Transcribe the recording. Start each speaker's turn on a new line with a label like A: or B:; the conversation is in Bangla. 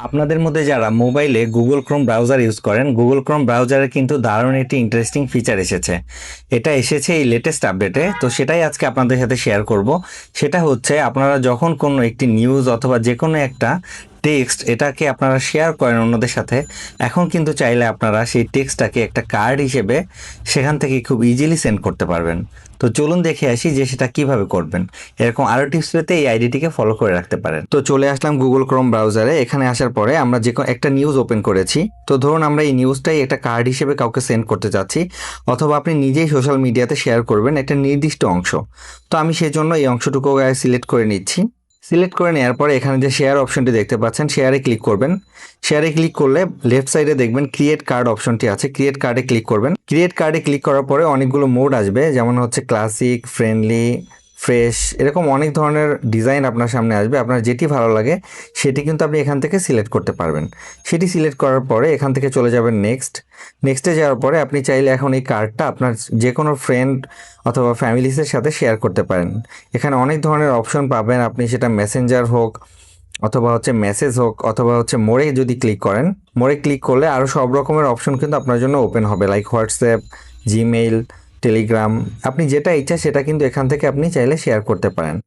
A: আপনাদের মধ্যে যারা মোবাইলে গুগল ক্রোম ব্রাউজার ইউজ করেন, গুগল ক্রোম ব্রাউজারে কিন্তু দারুণ একটি ইন্টারেস্টিং ফিচার এসেছে। এটা এসেছে এই লেটেস্ট আপডেটে, তো সেটাই আজকে আপনাদের সাথে শেয়ার করব। সেটা হচ্ছে আপনারা যখন কোনো একটি নিউজ অথবা যে কোনো একটা টেক্সট এটাকে আপনারা শেয়ার করেন অন্যদের সাথে, এখন কিন্তু চাইলে আপনারা সেই টেক্সটটাকে একটা কার্ড হিসেবে সেখান থেকে খুব ইজিলি সেন্ড করতে পারবেন। তো চলুন দেখে আসি যে সেটা কিভাবে করবেন। এরকম আরও টিপস পেতে এই আইডিটিকে ফলো করে রাখতে পারেন। তো চলে আসলাম গুগল ক্রোম ব্রাউজারে। এখানে আসার পরে আমরা যে কোনো একটা নিউজ ওপেন করেছি। তো ধরুন আমরা এই নিউজটাই একটা কার্ড হিসেবে কাউকে সেন্ড করতে চাচ্ছি, অথবা আপনি নিজেই সোশ্যাল মিডিয়াতে শেয়ার করবেন একটা নির্দিষ্ট অংশ। তো আমি সেজন্য এই অংশটুকু সিলেক্ট করে নিচ্ছি। সিলেক্ট করে নেওয়ার পরে এখানে যে শেয়ার অপশনটি দেখতে পাচ্ছেন, শেয়ারে ক্লিক করবেন। শেয়ারে ক্লিক করলে লেফট সাইডে দেখবেন ক্রিয়েট কার্ড অপশনটি আছে, ক্রিয়েট কার্ডে ক্লিক করবেন। ক্রিয়েট কার্ডে ক্লিক করার পরে অনেকগুলো মোড আসবে, যেমন হচ্ছে ক্লাসিক, ফ্রেন্ডলি, ফ্রেশ, এরকম অনেক ধরনের ডিজাইন আপনার সামনে আসবে। আপনার যেটি ভালো লাগে সেটি কিন্তু আপনি এখান থেকে সিলেক্ট করতে পারবেন। সেটি সিলেক্ট করার পরে এখান থেকে চলে যাবেন নেক্সটে যাওয়ার পরে আপনি চাইলে এখন এই কার্ডটা আপনার যে কোনো ফ্রেন্ড অথবা ফ্যামিলিসের সাথে শেয়ার করতে পারেন। এখানে অনেক ধরনের অপশন পাবেন, আপনি সেটা মেসেঞ্জার হোক অথবা হচ্ছে মেসেজ হোক অথবা হচ্ছে মোড়ে যদি ক্লিক করেন, মোড়ে ক্লিক করলে আরও সব রকমের অপশন কিন্তু আপনার জন্য ওপেন হবে, লাইক হোয়াটসঅ্যাপ, জিমেইল, টেলিগ্রাম। আপনি যেটা ইচ্ছা সেটা কিন্তু এখান থেকে আপনি চাইলে শেয়ার করতে পারেন।